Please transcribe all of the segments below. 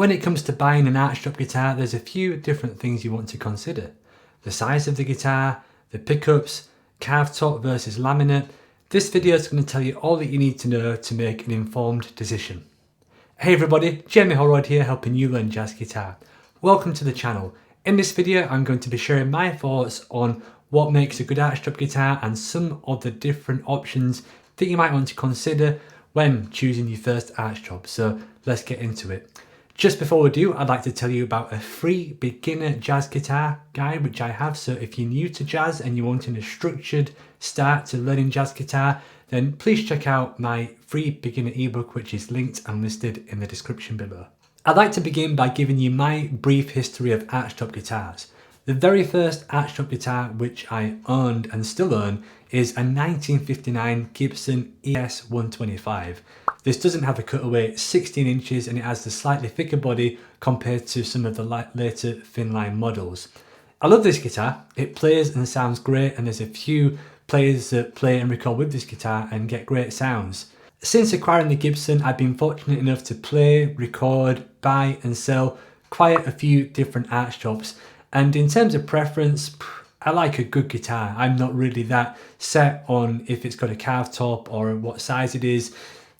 When it comes to buying an Archtop guitar, there's a few different things you want to consider. The size of the guitar, the pickups, carved top versus laminate. This video is going to tell you all that you need to know to make an informed decision. Hey everybody, Jamie Holroyd here, helping you learn jazz guitar. Welcome to the channel. In this video I'm going to be sharing my thoughts on what makes a good Archtop guitar and some of the different options that you might want to consider when choosing your first Archtop. So let's get into it. Just before we do, I'd like to tell you about a free beginner jazz guitar guide which I have. So if you're new to jazz and you're wanting a structured start to learning jazz guitar, then please check out my free beginner ebook, which is linked and listed in the description below. I'd like to begin by giving you my brief history of Archtop guitars. The very first Archtop guitar which I owned and still own is a 1959 Gibson ES 125. This doesn't have a cutaway, it's 16 inches and it has the slightly thicker body compared to some of the later thin line models. I love this guitar, it plays and sounds great, and there's a few players that play and record with this guitar and get great sounds. Since acquiring the Gibson, I've been fortunate enough to play, record, buy and sell quite a few different Archtops, and in terms of preference, I like a good guitar. I'm not really that set on if it's got a carved top or what size it is.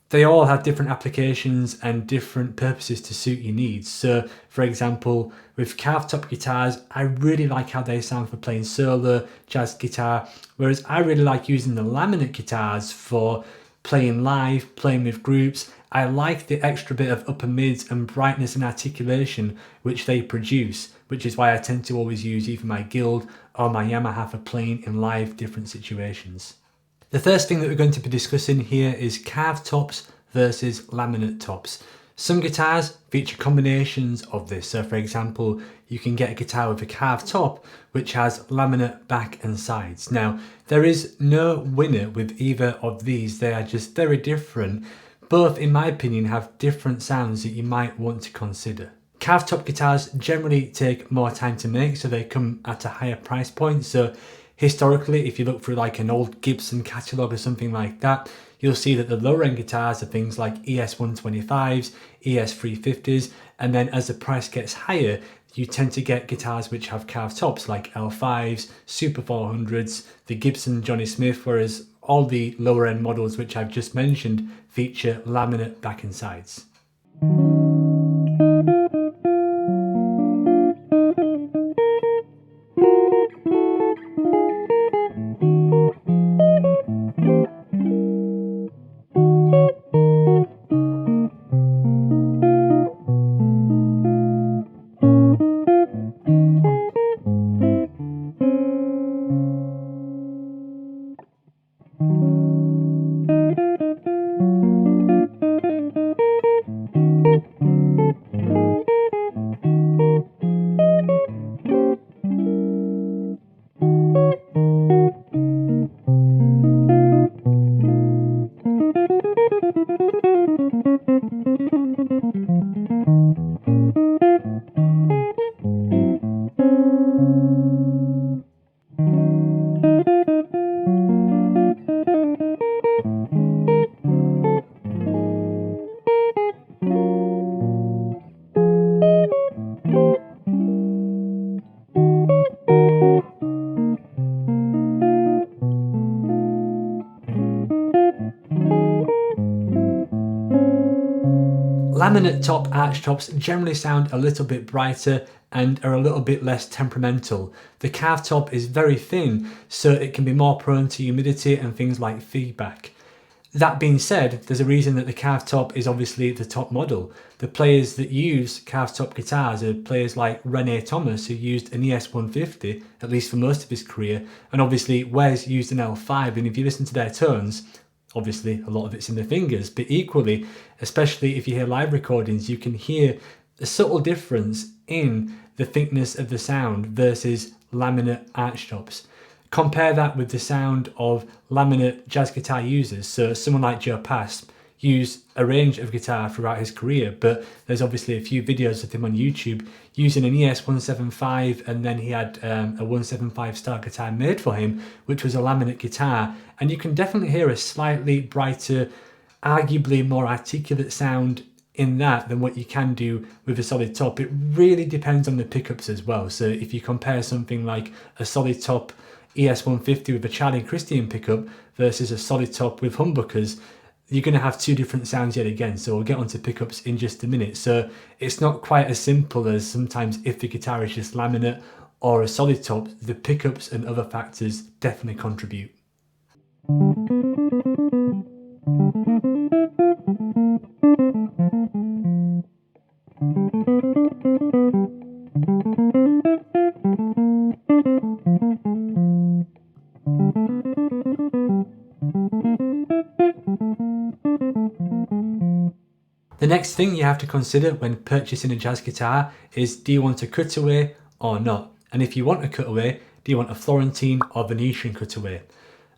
They all have different applications and different purposes to suit your needs. So for example, with carved top guitars, I really like how they sound for playing solo jazz guitar, whereas I really like using the laminate guitars for playing live, playing with groups. I like the extra bit of upper mids and brightness and articulation which they produce, which is why I tend to always use either my Guild or my Yamaha for playing in live different situations. The first thing that we're going to be discussing here is carved tops versus laminate tops. Some guitars feature combinations of this. So for example, you can get a guitar with a carved top which has laminate back and sides. Now, there is no winner with either of these. They are just very different. Both, in my opinion, have different sounds that you might want to consider. Carved top guitars generally take more time to make, so they come at a higher price point. So historically, if you look through like an old Gibson catalogue or something like that, you'll see that the lower end guitars are things like ES 125s, ES 350s, and then as the price gets higher, you tend to get guitars which have carved tops like L5s, Super 400s, the Gibson Johnny Smith, whereas all the lower end models which I've just mentioned feature laminate back and sides. Laminate top Archtops generally sound a little bit brighter and are a little bit less temperamental. The carved top is very thin, so it can be more prone to humidity and things like feedback. That being said, there's a reason that the carved top is obviously the top model. The players that use carved top guitars are players like Rene Thomas, who used an ES 150, at least for most of his career, and obviously Wes used an L5, and if you listen to their tones, obviously a lot of it's in the fingers, but equally, especially if you hear live recordings, you can hear a subtle difference in the thickness of the sound versus laminate Archtops. Compare that with the sound of laminate jazz guitar users. So someone like Joe Pass used a range of guitar throughout his career, but there's obviously a few videos of him on YouTube using an ES 175, and then he had a 175 style guitar made for him, which was a laminate guitar, and you can definitely hear a slightly brighter, arguably more articulate sound in that than what you can do with a solid top. It really depends on the pickups as well. So if you compare something like a solid top ES150 with a Charlie Christian pickup versus a solid top with humbuckers, you're going to have two different sounds yet again. So we'll get onto pickups in just a minute. So it's not quite as simple as sometimes if the guitar is just laminate or a solid top, the pickups and other factors definitely contribute. The next thing you have to consider when purchasing a jazz guitar is, do you want a cutaway or not? And if you want a cutaway, do you want a Florentine or Venetian cutaway?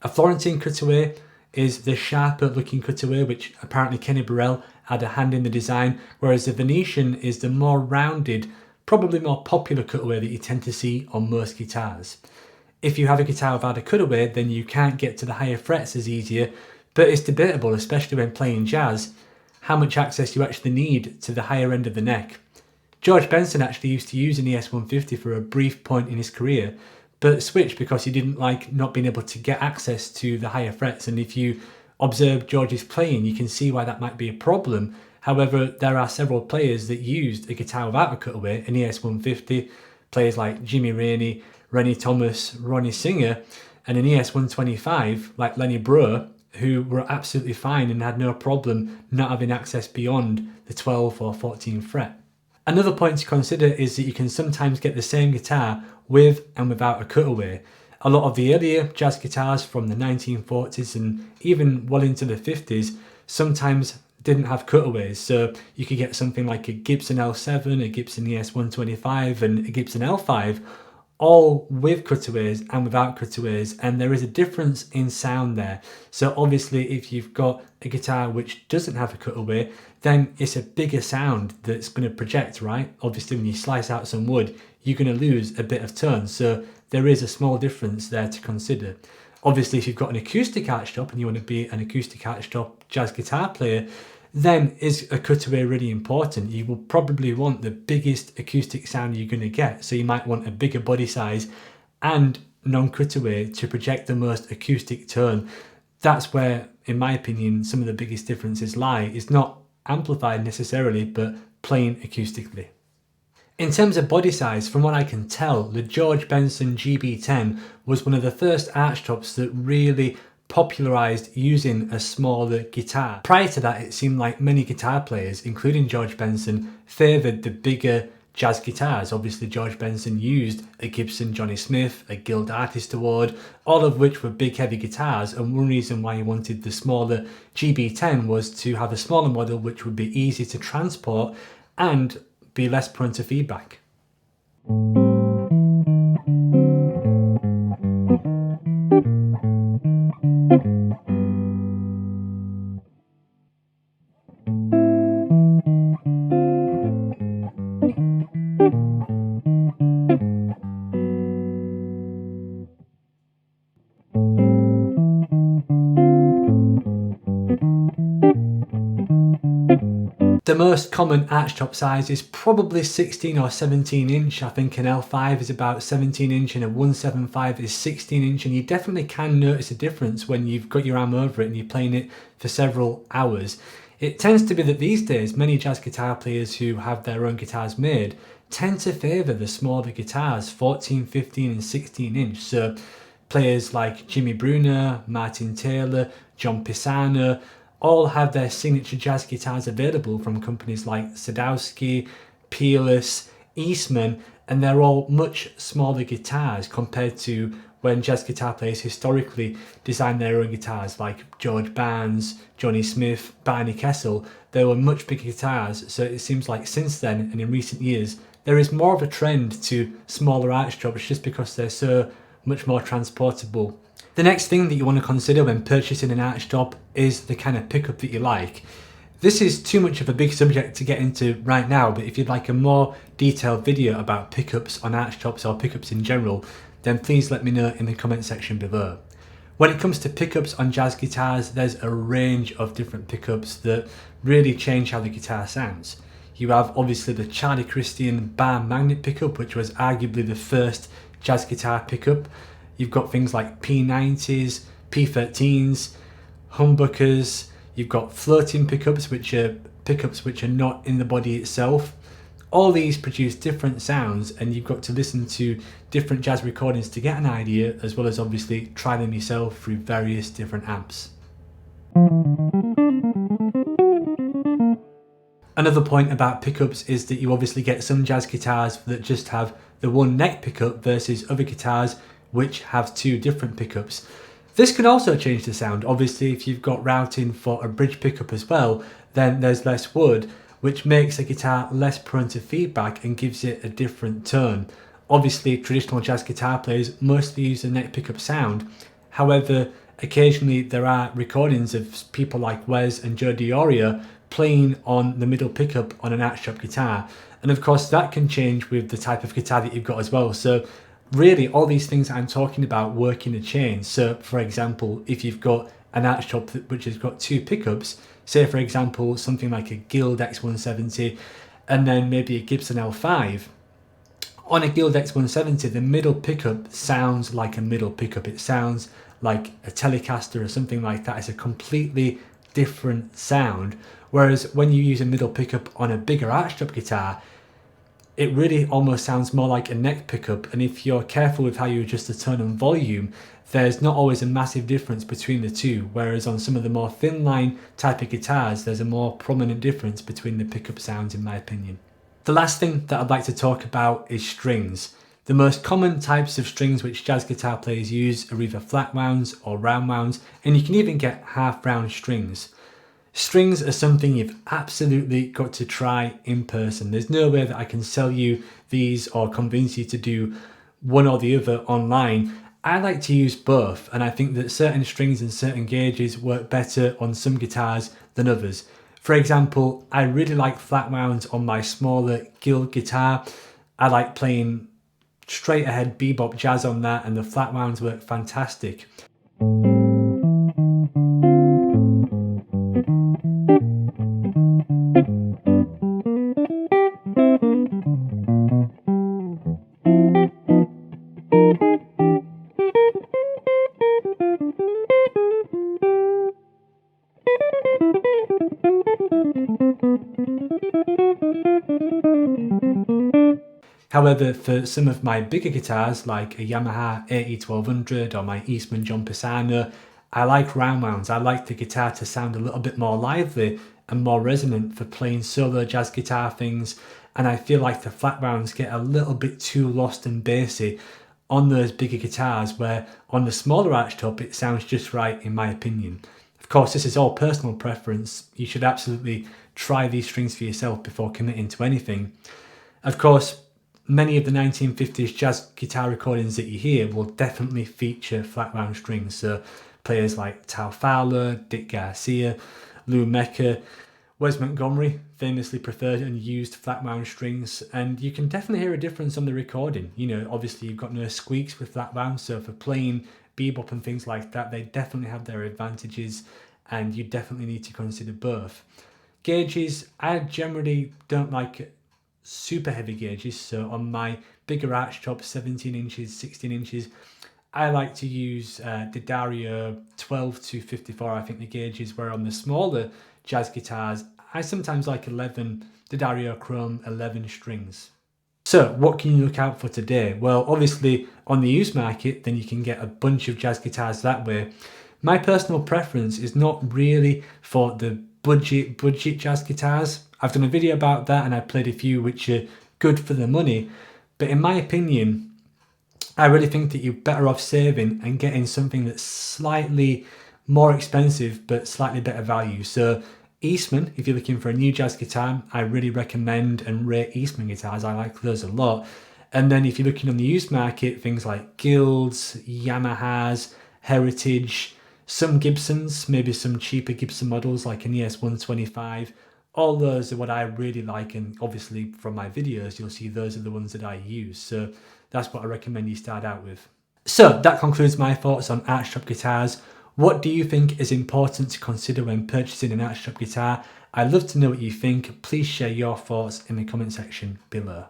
A Florentine cutaway is the sharper looking cutaway, which apparently Kenny Burrell had a hand in the design, whereas the Venetian is the more rounded, probably more popular cutaway that you tend to see on most guitars. If you have a guitar without a cutaway, then you can't get to the higher frets as easier, but it's debatable, especially when playing jazz, how much access you actually need to the higher end of the neck. George Benson actually used to use an ES150 for a brief point in his career, but switched because he didn't like not being able to get access to the higher frets. And if you observe George's playing, you can see why that might be a problem. However, there are several players that used a guitar without a cutaway, an ES150, players like Jimmy Rainey, Rennie Thomas, Ronnie Singer, and an ES125 like Lenny Brewer, who were absolutely fine and had no problem not having access beyond the 12th or 14th fret. Another point to consider is that you can sometimes get the same guitar with and without a cutaway. A lot of the earlier jazz guitars from the 1940s and even well into the 50s sometimes didn't have cutaways, so you could get something like a Gibson L7, a Gibson ES125 and a Gibson L5, all with cutaways and without cutaways, and there is a difference in sound there. So obviously if you've got a guitar which doesn't have a cutaway, then it's a bigger sound that's going to project, right? Obviously when you slice out some wood, you're going to lose a bit of tone, so there is a small difference there to consider. Obviously if you've got an acoustic archtop and you want to be an acoustic archtop jazz guitar player, then is a cutaway really important? You will probably want the biggest acoustic sound you're going to get, so you might want a bigger body size and non-cutaway to project the most acoustic tone. That's where, in my opinion, some of the biggest differences lie. It's not amplified necessarily, but playing acoustically. In terms of body size, from what I can tell, the George Benson GB10 was one of the first archtops that really popularized using a smaller guitar. Prior to that, it seemed like many guitar players, including George Benson, favored the bigger jazz guitars. Obviously George Benson used a Gibson Johnny Smith, a Guild Artist Award, all of which were big heavy guitars, and one reason why he wanted the smaller GB10 was to have a smaller model which would be easy to transport and be less prone to feedback. The most common archtop size is probably 16 or 17 inch. I think an L5 is about 17 inch and a 175 is 16 inch, and you definitely can notice a difference when you've got your arm over it and you're playing it for several hours. It tends to be that these days many jazz guitar players who have their own guitars made tend to favour the smaller guitars, 14, 15 and 16 inch. So players like Jimmy Bruner, Martin Taylor, John Pisano all have their signature jazz guitars available from companies like Sadowski, Peerless, Eastman, and they're all much smaller guitars compared to when jazz guitar players historically designed their own guitars, like George Barnes, Johnny Smith, Barney Kessel. They were much bigger guitars, so it seems like since then and in recent years there is more of a trend to smaller archtops just because they're so much more transportable. The next thing that you want to consider when purchasing an archtop is the kind of pickup that you like. This is too much of a big subject to get into right now, but if you'd like a more detailed video about pickups on archtops or pickups in general, then please let me know in the comment section below. When it comes to pickups on jazz guitars, there's a range of different pickups that really change how the guitar sounds. You have obviously the Charlie Christian bar magnet pickup, which was arguably the first jazz guitar pickup. You've got things like P90s, P13s, humbuckers. You've got floating pickups, which are not in the body itself. All these produce different sounds, and you've got to listen to different jazz recordings to get an idea, as well as obviously try them yourself through various different amps. Another point about pickups is that you obviously get some jazz guitars that just have the one neck pickup versus other guitars which have two different pickups. This can also change the sound. Obviously, if you've got routing for a bridge pickup as well, then there's less wood, which makes a guitar less prone to feedback and gives it a different tone. Obviously, traditional jazz guitar players mostly use the neck pickup sound. However, occasionally there are recordings of people like Wes and Joe Dioria playing on the middle pickup on an Archtop guitar. And of course, that can change with the type of guitar that you've got as well. So really, all these things I'm talking about work in a chain. So for example, if you've got an Archtop which has got two pickups, say for example something like a Guild X170 and then maybe a Gibson L5, on a Guild X170 the middle pickup sounds like a middle pickup. It sounds like a Telecaster or something like that. It's a completely different sound, whereas when you use a middle pickup on a bigger Archtop guitar, it really almost sounds more like a neck pickup. And if you're careful with how you adjust the tone and volume, there's not always a massive difference between the two, whereas on some of the more thin line type of guitars there's a more prominent difference between the pickup sounds, in my opinion. The last thing that I'd like to talk about is strings. The most common types of strings which jazz guitar players use are either flat wounds or round wounds, and you can even get half round strings. Strings are something you've absolutely got to try in person. There's no way that I can sell you these or convince you to do one or the other online. I like to use both, and I think that certain strings and certain gauges work better on some guitars than others. For example, I really like flat wounds on my smaller Guild guitar. I like playing straight ahead bebop jazz on that, and the flat wounds work fantastic. However, for some of my bigger guitars like a Yamaha AE1200 or my Eastman John Pisano, I like round wounds. I like the guitar to sound a little bit more lively and more resonant for playing solo jazz guitar things, and I feel like the flat wounds get a little bit too lost and bassy on those bigger guitars, where on the smaller Archtop it sounds just right in my opinion. Of course, this is all personal preference. You should absolutely try these strings for yourself before committing to anything. Of course, many of the 1950s jazz guitar recordings that you hear will definitely feature flat wound strings. So players like Tal Fowler, Dick Garcia, Lou Mecca, Wes Montgomery famously preferred and used flat wound strings, and you can definitely hear a difference on the recording. You know, obviously you've got no squeaks with flat wound, so for playing bebop and things like that, they definitely have their advantages, and you definitely need to consider both. Gauges, I generally don't like super heavy gauges, so on my bigger Archtop 17 inches, 16 inches, I like to use D'Addario 12 to 54, I think the gauges, where on the smaller jazz guitars, I sometimes like 11 D'Addario Chrome 11 strings. So what can you look out for today? Well, obviously on the used market, then you can get a bunch of jazz guitars that way. My personal preference is not really for the budget jazz guitars. I've done a video about that and I played a few which are good for the money, but in my opinion, I really think that you're better off saving and getting something that's slightly more expensive but slightly better value. So Eastman, if you're looking for a new jazz guitar, I really recommend and rate Eastman guitars. I like those a lot. And then if you're looking on the used market, things like Guilds, Yamahas, Heritage, some Gibsons, maybe some cheaper Gibson models like an ES125. All those are what I really like, and obviously from my videos you'll see those are the ones that I use. So that's what I recommend you start out with. So that concludes my thoughts on Archtop guitars. What do you think is important to consider when purchasing an Archtop guitar? I'd love to know what you think. Please share your thoughts in the comment section below.